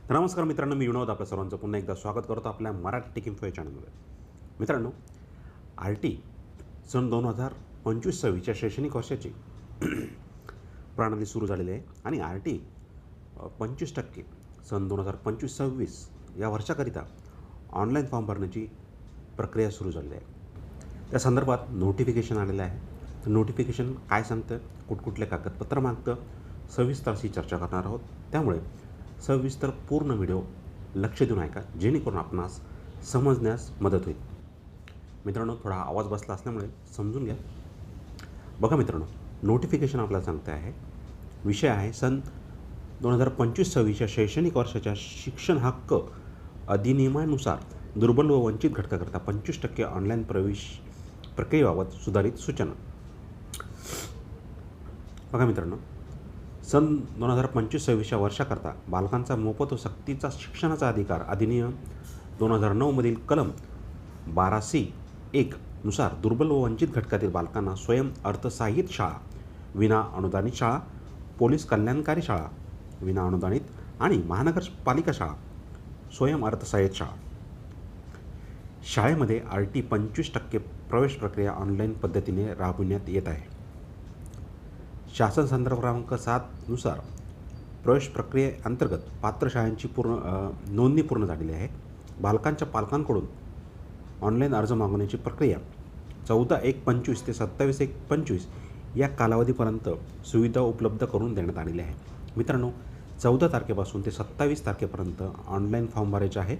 तर नमस्कार मित्रांनो, मी विनोद आपल्या सर्वांचं पुन्हा एकदा स्वागत करतो आपल्या मराठी टेक इन्फो या चॅनलमध्ये. मित्रांनो, आर टी सन 2025-26च्या शैक्षणिक वर्षाची प्रणाली सुरू झालेली आहे आणि आर टी 25% सन 2025-26 या वर्षाकरिता ऑनलाईन फॉर्म भरण्याची प्रक्रिया सुरू झालेली आहे. त्या संदर्भात नोटिफिकेशन आलेलं आहे. तर नोटिफिकेशन काय सांगतं, कुठकुठले कागदपत्र मागतं, सविस्तर अशी चर्चा करणार आहोत. त्यामुळे सविस्तर पूर्ण व्हिडिओ लक्ष देऊन ऐका, जेणेकरून आपणास समजण्यास मदत होईल. मित्रांनो, थोडा आवाज बसला असल्यामुळे समजून घ्या. बघा मित्रांनो, नोटिफिकेशन आपल्याला सांगते आहे, विषय आहे सन 2025-26च्या शैक्षणिक वर्षाच्या शिक्षण हक्क अधिनियमानुसार दुर्बल व वंचित घटकाकरता 25% ऑनलाईन प्रवेश प्रक्रियेबाबत सुधारित सूचना. बघा मित्रांनो, सन 2025-26च्या वर्षाकरता बालकांचा मोफत व सक्तीचा शिक्षणाचा अधिकार अधिनियम 2009मधील कलम 12C(1) नुसार दुर्बल व वंचित घटकातील बालकांना स्वयं अर्थसहाय्यित शाळा, विना अनुदानित शाळा, पोलीस कल्याणकारी शाळा विना अनुदानित आणि महानगरपालिका शाळा स्वयं अर्थसहाय्यित शाळा शाळेमध्ये आर टी 25% प्रवेश प्रक्रिया ऑनलाईन पद्धतीने राबविण्यात येत आहे. शासन संदर्भ क्रमांक 7 नुसार प्रवेश प्रक्रियेअंतर्गत पात्र शाळांची नोंदणी पूर्ण झालेली आहे. बालकांच्या पालकांकडून ऑनलाईन अर्ज मागवण्याची प्रक्रिया 14/1/25 ते 27/1/25 या कालावधीपर्यंत सुविधा उपलब्ध करून देण्यात आलेली आहे. मित्रांनो, 14 तारखेपासून ते 27 तारखेपर्यंत ऑनलाईन फॉर्म भरायचे आहे.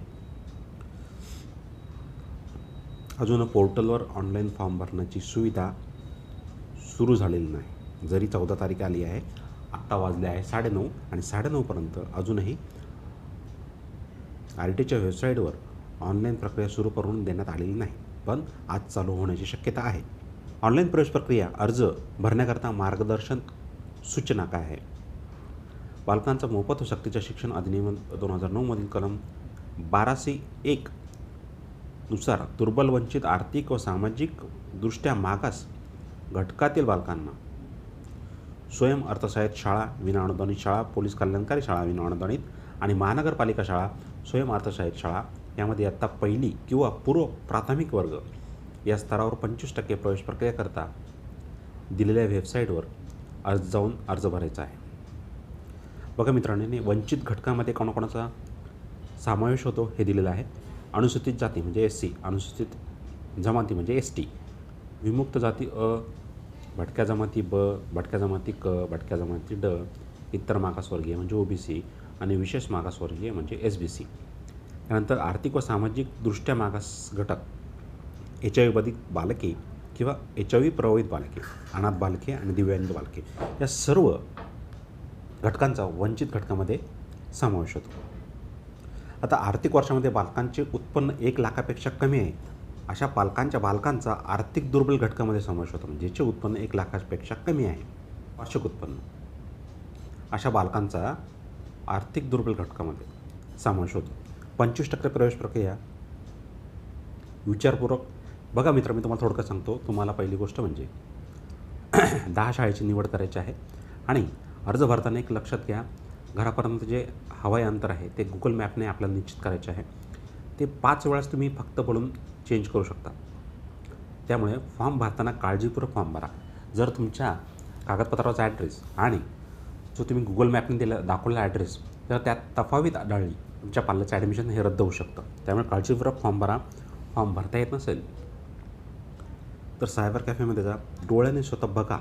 अजून पोर्टलवर ऑनलाईन फॉर्म भरण्याची सुविधा सुरू झालेली नाही. जरी 14 तारीख आली आहे, आत्ता वाजले आहे 9:30 आणि 9:30पर्यंत अजूनही आर टीच्या वेबसाईटवर ऑनलाईन प्रक्रिया सुरू करून देण्यात आलेली नाही, पण आज चालू होण्याची शक्यता आहे. ऑनलाईन प्रवेश प्रक्रिया अर्ज भरण्याकरता मार्गदर्शन सूचना काय आहे? बालकांचा मोफत व सक्तीच्या शिक्षण अधिनियम 2009मधील कलम 12C(1) नुसार दुर्बल, वंचित, आर्थिक व सामाजिक दृष्ट्या मागास घटकातील बालकांना स्वयं अर्थसहाय्यित शाळा, विना अनुदानित शाळा, पोलीस कल्याणकारी शाळा विना अनुदानित आणि महानगरपालिका शाळा स्वयं अर्थसहाय्यित शाळा यामध्ये इयत्ता पहिली किंवा पूर्व प्राथमिक वर्ग या स्तरावर 25% प्रवेश प्रक्रियेकरता दिलेल्या वेबसाईटवर जाऊन अर्ज भरायचा आहे. बघा मित्रांनो, वंचित घटकामध्ये कोणाकोणाचा समावेश होतो हे दिलेलं आहे. अनुसूचित जाती म्हणजे SC, अनुसूचित जमाती म्हणजे ST, विमुक्त जाती अ, भटक्या जमाती ब, भटक्या जमाती क, भटक्या जमाती ड, इतर मागासवर्गीय म्हणजे OBC आणि विशेष मागासवर्गीय म्हणजे SBC. त्यानंतर आर्थिक व सामाजिक दृष्ट्या मागास घटक, HIV बाधित बालके किंवा HIV प्रभावित बालके, अनाथ बालके आणि दिव्यांग बालके या सर्व घटकांचा वंचित घटकामध्ये समावेश होतो. आता आर्थिक वर्षामध्ये बालकांचे उत्पन्न 1 लाखापेक्षा कमी आहे अशा बालकांचा आर्थिक दुर्बल घटकामध्ये समावेश होतो. म्हणजे ज्याचे उत्पन्न 1 लाखापेक्षा कमी आहे वार्षिक उत्पन्न, अशा बालकांचा आर्थिक दुर्बल घटकामध्ये समावेश होतो. 25% प्रवेश प्रक्रिया विचारपूर्वक. बघा मित्र, मी तुम्हाला थोडक्यात सांगतो. तुम्हाला पहिली गोष्ट म्हणजे 10 शाळेची निवड करायची आहे आणि अर्ज भरताना एक लक्षात घ्या, घरापर्यंत जे हवाई अंतर आहे ते गुगल मॅपने आपल्याला निश्चित करायचे आहे. ते 5 वेळास तुम्ही फक्त बोलून चेंज करू शकता. त्यामुळे फॉर्म भरताना काळजीपूर्वक फॉर्म भरा. जर तुमच्या कागदपत्राचा ॲड्रेस आणि जो तुम्ही गुगल मॅपने दाखवलेला ॲड्रेस जर त्यात तफावत आढळली, तुमच्या पाल्याचं ॲडमिशन हे रद्द होऊ शकतं. त्यामुळे काळजीपूर्वक फॉर्म भरा. फॉर्म भरता येत नसेल तर सायबर कॅफेमध्ये जा, डोळ्याने स्वतः बघा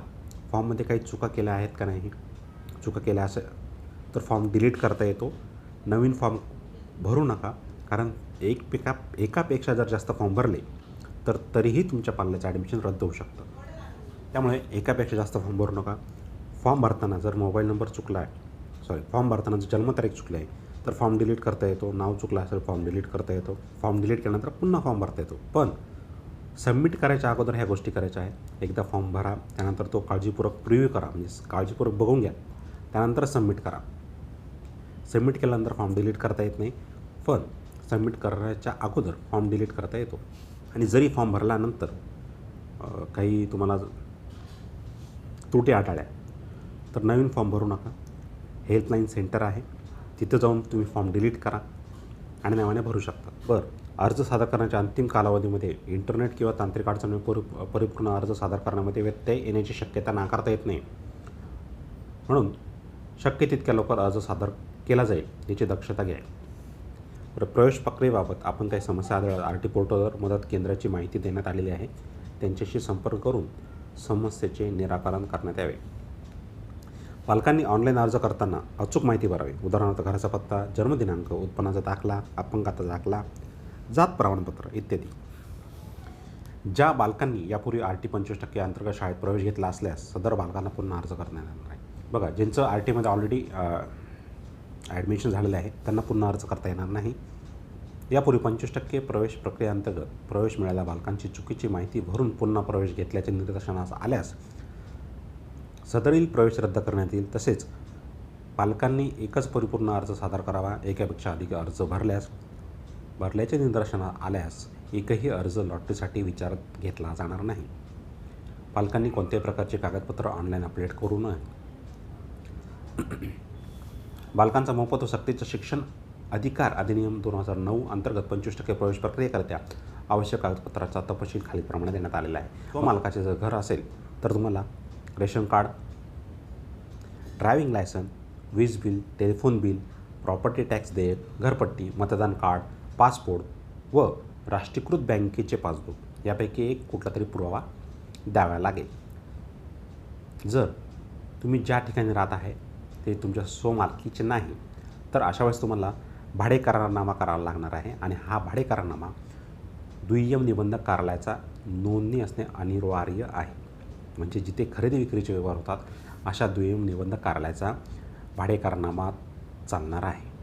फॉर्ममध्ये काही चुका केल्या आहेत का नाही. चुका केल्या असेल तर फॉर्म डिलीट करता येतो. नवीन फॉर्म भरू नका, कारण एकापेक्षा जर जास्त फॉर्म भरले तर तरीही तुमच्या पाल्याचं ॲडमिशन रद्द होऊ शकतं. त्यामुळे एकापेक्षा जास्त फॉर्म भरू नका. फॉर्म भरताना जर मोबाईल नंबर चुकला आहे, फॉर्म भरताना जर जन्मतारीख चुकली आहे तर फॉर्म डिलीट करता येतो. नाव चुकलं असेल फॉर्म डिलीट करता येतो. फॉर्म डिलीट केल्यानंतर पुन्हा फॉर्म भरता येतो. पण सबमिट करायच्या अगोदर ह्या गोष्टी करायच्या आहेत. एकदा फॉर्म भरा, त्यानंतर तो काळजीपूर्वक प्रिव्ह्यू करा, म्हणजे काळजीपूर्वक बघून घ्या, त्यानंतर सबमिट करा. सबमिट केल्यानंतर फॉर्म डिलीट करता येत नाही, पण सबमिट करायच्या अगोदर फॉर्म डिलीट करता येतो. आणि जरी फॉर्म भरल्यानंतर काही तुम्हाला त्रुटी आढळल्या तर नवीन फॉर्म भरू नका. हेल्पलाईन सेंटर आहे, तिथं जाऊन तुम्ही फॉर्म डिलीट करा आणि नव्याने भरू शकता. अर्ज सादर करण्याच्या अंतिम कालावधीमध्ये इंटरनेट किंवा तांत्रिक अडचणीमुळे परिपूर्ण अर्ज सादर करण्यामध्ये व्यत्यय येण्याची शक्यता नाकारता येत नाही. म्हणून शक्य तितक्या लवकर अर्ज सादर केला जाईल याची दक्षता घ्या. प्रवेश प्रक्रियेबाबत आपण काही समस्या आढळल्यास RT पोर्टलवर मदत केंद्राची माहिती देण्यात आलेली आहे. त्यांच्याशी संपर्क करून समस्येचे निराकरण करण्यात यावे. पालकांनी ऑनलाईन अर्ज करताना अचूक माहिती भरावी. उदाहरणार्थ घराचा पत्ता, जन्मदिनांक, उत्पन्नाचा दाखला, अपंगाचा दाखला, जात प्रमाणपत्र इत्यादी. ज्या बालकांनी यापूर्वी RT 25% अंतर्गत शाळेत प्रवेश घेतला असल्यास सदर बालकांना पुन्हा अर्ज करण्यात येणार आहे. बघा, ज्यांचं RTमध्ये ऑलरेडी ॲडमिशन झालेलं आहे त्यांना पुन्हा अर्ज करता येणार नाही. यापूर्वी 25% प्रवेश प्रक्रियेअंतर्गत प्रवेश मिळालेल्या बालकांची चुकीची माहिती भरून पुन्हा प्रवेश घेतल्याचे निदर्शनास आल्यास सदरील प्रवेश रद्द करण्यात येईल. तसेच पालकांनी एकच परिपूर्ण अर्ज सादर करावा. एकापेक्षा अधिक अर्ज भरल्याचे निदर्शनास आल्यास एकही अर्ज लॉटरीसाठी विचारात घेतला जाणार नाही. पालकांनी कोणत्याही प्रकारचे कागदपत्र ऑनलाईन अपडेट करू नये. बालकांचा मोफत व सक्तीचं शिक्षण अधिकार अधिनियम 2009 अंतर्गत 25% प्रवेश प्रक्रियेकरिता आवश्यक कागदपत्राचा तपशील खालीलप्रमाणे देण्यात आलेला आहे. तो मालकाचे जर घर असेल तर तुम्हाला रेशन कार्ड, ड्रायव्हिंग लायसन, वीज bill, telephone bill, property tax देयक, घरपट्टी, मतदान कार्ड, पासपोर्ट व राष्ट्रीयकृत बँकेचे पासबुक यापैकी एक कुठला तरी पुरावा द्यावा लागेल. जर तुम्ही ज्या ठिकाणी राहत आहे ते तुमच्या स्वमालकीचे नाही तर अशा वेळेस तुम्हाला भाडे करारनामा करावा लागणार आहे आणि हा भाडे करारनामा दुय्यम निबंधक कार्यालयाचा नोंदणी असणे अनिवार्य आहे. म्हणजे जिथे खरेदी विक्रीचे व्यवहार होतात अशा दुय्यम निबंधक कार्यालयाचा भाडे करारनामा चालणार आहे.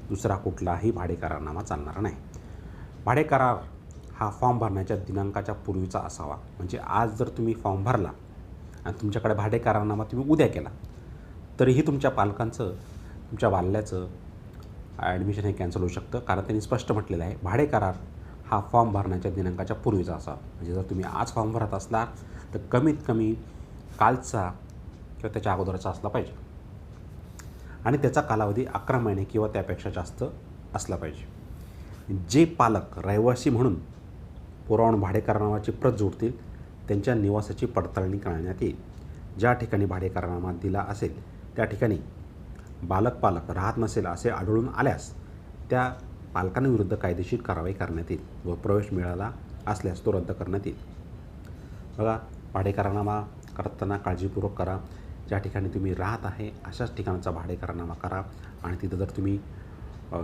दुसरा कुठलाही भाडे करारनामा चालणार नाही. भाडे करार हा फॉर्म भरण्याच्या दिनांकाच्या पूर्वीचा असावा. म्हणजे आज जर तुम्ही फॉर्म भरला आणि तुमच्याकडे भाडे करारनामा तुम्ही उद्या केला तरीही तुमच्या पालकांचं, तुमच्या बाल्याचं ॲडमिशन हे कॅन्सल होऊ शकतं. कारण त्यांनी स्पष्ट म्हटलेलं आहे भाडे करार हा फॉर्म भरण्याच्या दिनांकाच्या पूर्वीचा असावा. म्हणजे जर तुम्ही आज फॉर्म भरत असला तर कमीत कमी कालचा किंवा त्याच्या अगोदरचा असला पाहिजे आणि त्याचा कालावधी 11 महिने किंवा त्यापेक्षा जास्त असला पाहिजे. जे पालक रहिवासी म्हणून पुरावून भाडे करारनामाची प्रत जोडतील त्यांच्या निवासाची पडताळणी करण्यात येईल. ज्या ठिकाणी भाडे करारनामा दिला असेल त्या ठिकाणी पालक राहत नसेल असे आढळून आल्यास त्या पालकांविरुद्ध कायदेशीर कारवाई करण्यात येईल व प्रवेश मिळाला असल्यास तो रद्द करण्यात येईल. बघा, भाडे करारनामा करताना काळजीपूर्वक करा. ज्या ठिकाणी तुम्ही राहत आहे अशाच ठिकाणाचा भाडे करारनामा करा आणि तिथं जर तुम्ही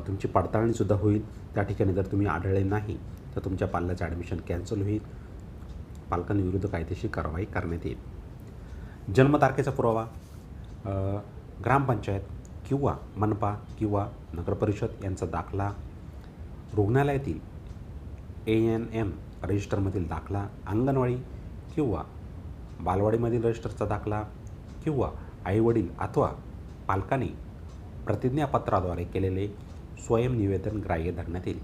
तुमची पडताळणीसुद्धा होईल. त्या ठिकाणी जर तुम्ही आढळले नाही तर तुमच्या पाल्याचं ॲडमिशन कॅन्सल होईल. पालकांविरुद्ध कायदेशीर कारवाई करण्यात येईल. जन्मतारखेचा पुरावा ग्रामपंचायत किंवा मनपा किंवा नगरपरिषद यांचा दाखला, रुग्णालयातील ANM रजिस्टरमधील दाखला, अंगणवाडी किंवा बालवाडीमधील रजिस्टरचा दाखला किंवा आईवडील अथवा पालकांनी प्रतिज्ञापत्राद्वारे केलेले स्वयंनिवेदन ग्राह्य धरण्यात येईल.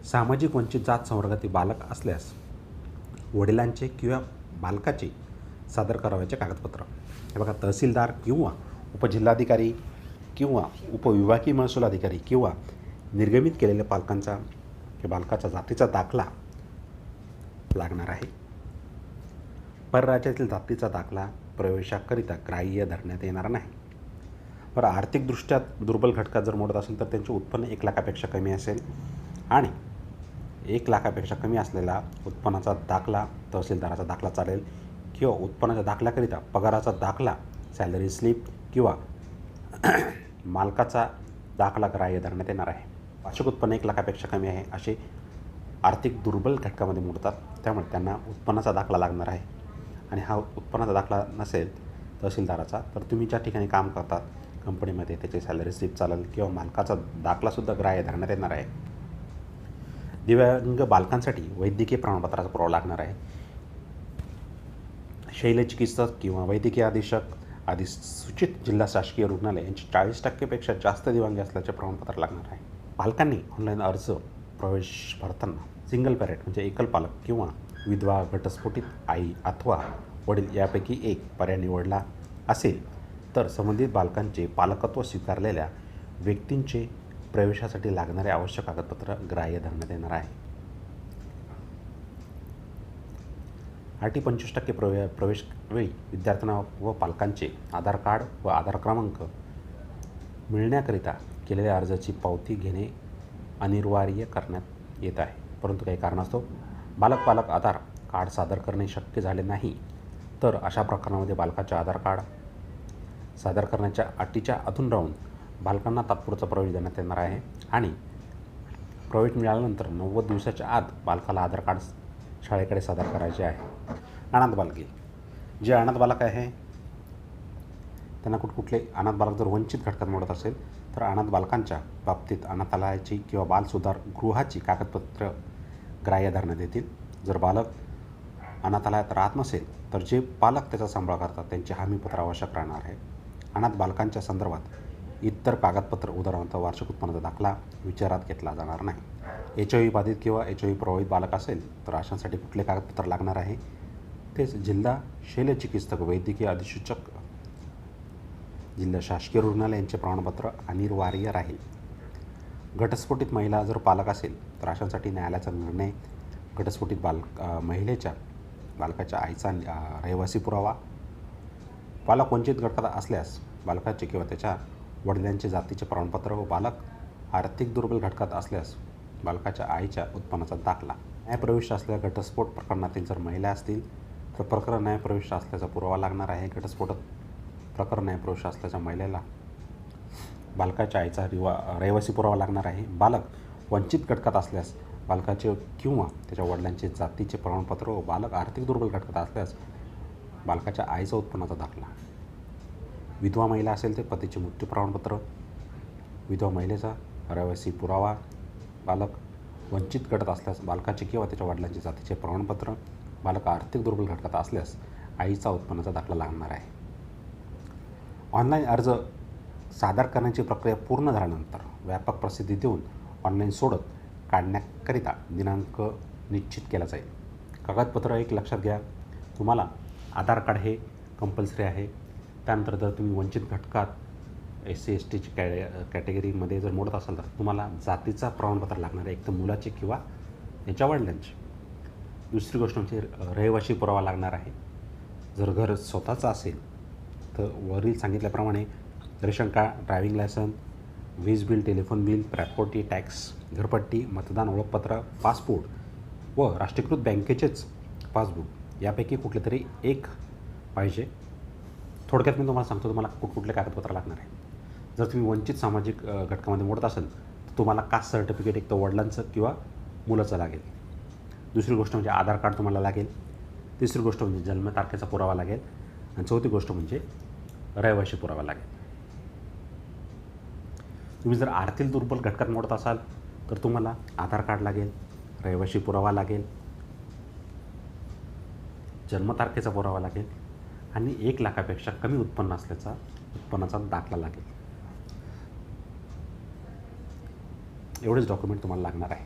सामाजिक वंचित जात संवर्गातील बालक असल्यास वडिलांचे किंवा बालकाचे सादर करावयाचे कागदपत्र हे बघा, तहसीलदार किंवा उपजिल्हाधिकारी किंवा उपविभागीय महसूल अधिकारी किंवा निर्गमित केलेल्या पालकांचा किंवा बालकाचा जातीचा दाखला लागणार आहे. परराज्यातील जातीचा दाखला प्रवेशाकरिता ग्राह्य धरण्यात येणार नाही. आर्थिकदृष्ट्या दुर्बल घटकात जर मोडत असेल तर त्यांचे उत्पन्न 1 लाखापेक्षा कमी असेल आणि 1 लाखापेक्षा कमी असलेला उत्पन्नाचा दाखला, तहसीलदाराचा दाखला चालेल किंवा उत्पन्नाच्या दाखल्याकरिता पगाराचा दाखला, सॅलरी स्लिप किंवा मालकाचा दाखला ग्राह्य धरण्यात येणार आहे. वार्षिक उत्पन्न 1 लाखापेक्षा कमी आहे असे आर्थिक दुर्बल घटकामध्ये मोडतात, त्यामुळे त्यांना उत्पन्नाचा दाखला लागणार आहे. आणि हा उत्पन्नाचा दाखला नसेल तहसीलदाराचा तर तुम्ही ज्या ठिकाणी काम करतात कंपनीमध्ये त्याचे सॅलरी स्लिप चालेल किंवा मालकाचा दाखलासुद्धा ग्राह्य धरण्यात येणार आहे. दिव्यांग बालकांसाठी वैद्यकीय प्रमाणपत्राचा पुरावा लागणार आहे. शल्यचिकित्सक किंवा वैद्यकीय अधीक्षक आदी सूचित जिल्हा शासकीय रुग्णालय यांची 40%पेक्षा जास्त दिव्यांग असल्याचे प्रमाणपत्र लागणार आहे. पालकांनी ऑनलाईन अर्ज प्रवेश भरताना सिंगल पॅरेंट म्हणजे एकल पालक किंवा विधवा, घटस्फोटित आई अथवा वडील यापैकी एक पर्याय निवडला असेल तर संबंधित बालकांचे पालकत्व स्वीकारलेल्या व्यक्तींचे प्रवेशासाठी लागणारे आवश्यक कागदपत्र ग्राह्य धरण्यात येणार आहे. 25% प्रवेशवेळी विद्यार्थ्यांना व पालकांचे आधार कार्ड व आधार क्रमांक मिळण्याकरिता केलेल्या अर्जाची पावती घेणे अनिवार्य करण्यात येत आहे. परंतु काही कारणास्तव पालक आधार कार्ड सादर करणे शक्य झाले नाही तर अशा प्रकरणामध्ये बालकाचे आधार कार्ड सादर करण्याच्या अटीच्या अधून राहून बालकांना तात्पुरता प्रवेश देण्यात येणार आहे आणि प्रवेश मिळाल्यानंतर 90 दिवसाच्या आत बालकाला आधार कार्ड शाळेकडे सादर करायचे आहे. अनाथ बालके, जे अनाथ बालक आहे त्यांना कुठले अनाथ बालक जर वंचित घटकात मोडत असेल तर अनाथ बालकांच्या बाबतीत अनाथालयाची किंवा बाल सुधार गृहाची कागदपत्र ग्राह्य धरण्यात येतील. जर बालक अनाथालयात राहत नसेल तर जे पालक त्याचा सांभाळ करतात त्यांचे हमीपत्र आवश्यक राहणार आहे. अनाथ बालकांच्या संदर्भात इतर कागदपत्र उदाहरणार्थ वार्षिक उत्पन्नाचा दाखला विचारात घेतला जाणार नाही. HIV बाधित किंवा HIV प्रभावित बालक असेल तर अशांसाठी कुठले कागदपत्र लागणार आहे तेच जिल्हा शल्यचिकित्सक वैद्यकीय अधिसूचक जिल्हा शासकीय रुग्णालयांचे प्रमाणपत्र अनिवार्य राहील. घटस्फोटित महिला जर पालक असेल तर अशांसाठी न्यायालयाचा निर्णय घटस्फोटित बालकाच्या आईचा रहिवासी पुरावा, बालक वंचित घटकात असल्यास बालकाचे किंवा त्याच्या वडिलांचे जातीचे प्रमाणपत्र व बालक आर्थिक दुर्बल घटकात असल्यास बालकाच्या आईच्या उत्पन्नाचा दाखला. न्यायप्रविष्ट असलेल्या घटस्फोट प्रकरणातील जर महिला असतील तर प्रकरण न्यायप्रविष्ट असल्याचा पुरावा लागणार आहे. घटस्फोट प्रकरण न्यायप्रविष्ट असल्याच्या महिलेला बालकाच्या आईचा रहिवासी पुरावा लागणार आहे. बालक वंचित घटकात असल्यास बालकाचे किंवा त्याच्या वडिलांचे जातीचे प्रमाणपत्र व बालक आर्थिक दुर्बल घटकात असल्यास बालकाच्या आईचा उत्पन्नाचा दाखला. विधवा महिला असेल तर पतीचे मृत्यू प्रमाणपत्र, विधवा महिलेचा रहिवासी पुरावा, बालक वंचित घटक असल्यास बालकाचे किंवा त्याच्या वडिलांचे जातीचे प्रमाणपत्र, बालक आर्थिक दुर्बल घटकात असल्यास आईचा उत्पन्नाचा दाखला लागणार आहे. ऑनलाईन अर्ज सादर करण्याची प्रक्रिया पूर्ण झाल्यानंतर व्यापक प्रसिद्धी देऊन ऑनलाईन सोडत काढण्याकरिता दिनांक निश्चित केला जाईल. कागदपत्र एक लक्षात घ्या, तुम्हाला आधार कार्ड हे कंपल्सरी आहे. त्यानंतर जर तुम्ही वंचित घटकात SC ST कॅटेगरीमध्ये जर मोडत असाल तर तुम्हाला जातीचा प्रमाणपत्र लागणार आहे, एक तर मुलाचे किंवा त्याच्या वडिलांचे. दुसरी गोष्ट म्हणजे रहिवासी पुरावा लागणार आहे. जर घर स्वतःचं असेल तर वरील सांगितल्याप्रमाणे रेशन कार्ड, ड्रायव्हिंग लायसन, वीज bill, telephone bill, property tax, घरपट्टी, मतदान ओळखपत्र, पासपोर्ट व राष्ट्रीयकृत बँकेचेच पासबुक यापैकी कुठले तरी एक पाहिजे. थोडक्यात मी तुम्हाला सांगतो तुम्हाला कुठले कागदपत्र लागणार आहे. जर तुम्ही वंचित सामाजिक घटकामध्ये मोडत असाल तर तुम्हाला कास्ट सर्टिफिकेट एक तर वडिलांचं किंवा मुलाचं लागेल. दुसरी गोष्ट म्हणजे आधार कार्ड तुम्हाला लागेल. तिसरी गोष्ट म्हणजे जन्मतारखेचा पुरावा लागेल. आणि चौथी गोष्ट म्हणजे रहिवासी पुरावा लागेल. तुम्ही जर आर्थिक दुर्बल घटकात मोडत असाल तर तुम्हाला आधार कार्ड लागेल, रहिवासी पुरावा लागेल, जन्मतारखेचा पुरावा लागेल आणि 1 लाखापेक्षा कमी उत्पन्न असल्याचा उत्पन्नाचा दाखला लागेल. एवढेच डॉक्युमेंट तुम्हाला लागणार आहे.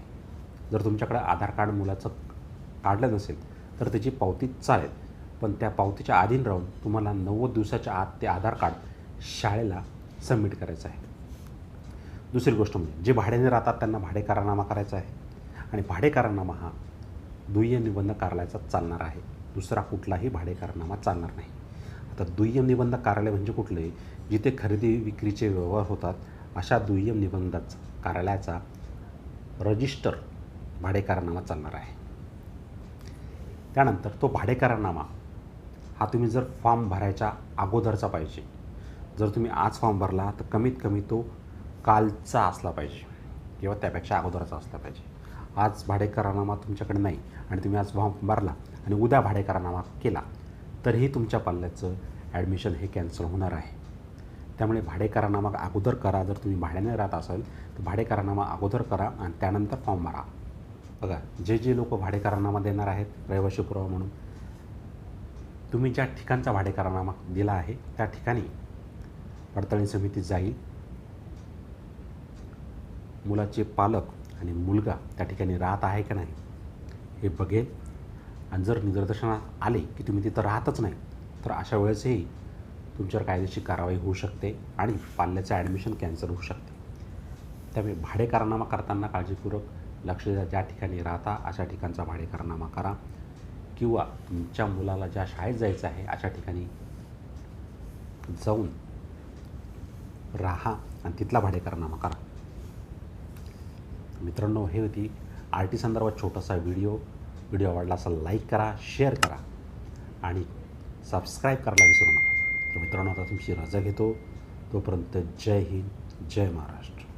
जर तुमच्याकडे आधार कार्ड मुलाचं काढलं नसेल तर त्याची पावती चालेल, पण त्या पावतीच्या अधीन राहून तुम्हाला 90 दिवसाच्या आत ते आधार कार्ड शाळेला सबमिट करायचं आहे. दुसरी गोष्ट म्हणजे जे भाड्याने राहतात त्यांना भाडे करारनामा करायचा आहे आणि भाडे करारनामा हा दुय्यम निबंधक कार्यालयाचा चालणार आहे. दुसरा कुठलाही भाडे करारनामा चालणार नाही. आता दुय्यम निबंधक कार्यालय म्हणजे कुठले? जिथे खरेदी विक्रीचे व्यवहार होतात अशा दुय्यम निबंधक कार्यालयाचा रजिस्टर भाडे करारनामा चालणार आहे. त्यानंतर तो भाडे करारनामा हा तुम्ही जर फॉर्म भरायच्या अगोदरचा पाहिजे. जर तुम्ही आज फॉर्म भरला तर कमीत कमी तो कालचा असला पाहिजे किंवा त्यापेक्षा अगोदरचा असला पाहिजे. आज भाडे करारनामा तुमच्याकडे नाही आणि तुम्ही आज फॉर्म भरला आणि उद्या भाडे करारनामा केला तरीही तुमच्या पाल्याचं ॲडमिशन हे कॅन्सल होणार आहे. त्यामुळे भाडे करारनामा अगोदर करा. जर तुम्ही भाड्याने राहत असाल तर भाडे करारनामा अगोदर करा आणि त्यानंतर फॉर्म भरा. बघा, जे लोक भाडे करारनामा देणार आहेत रहिवासी पुरावा म्हणून, तुम्ही ज्या ठिकाणचा भाडे करारनामा दिला आहे त्या ठिकाणी पडताळणी समिती जाईल. मुलाचे पालक आणि मुलगा त्या ठिकाणी राहत आहे का नाही हे बघेल आणि जर निदर्शनास आले की तुम्ही तिथं राहतच नाही तर अशा वेळेसही तुमच्यावर कायदेशीर कारवाई होऊ शकते आणि पाल्याचं ॲडमिशन कॅन्सल होऊ शकते. त्यामुळे भाडे करारनामा करताना काळजीपूर्वक लक्ष द्या. ज्या ठिकाणी राहता अशा ठिकाणचा भाडे करारनामा करा किंवा तुमच्या मुलाला ज्या शाळेत जायचं आहे अशा ठिकाणी जाऊन राहा आणि तिथला भाडे करारनामा करा. मित्रांनो, हे होती RT संदर्भात छोटासा व्हिडिओ आवडला असेल लाईक करा, शेअर करा आणि सबस्क्राईब करायला विसरू नका. तर मित्रांनो, आता तुमची रजा घेतो. तोपर्यंत जय हिंद, जय महाराष्ट्र.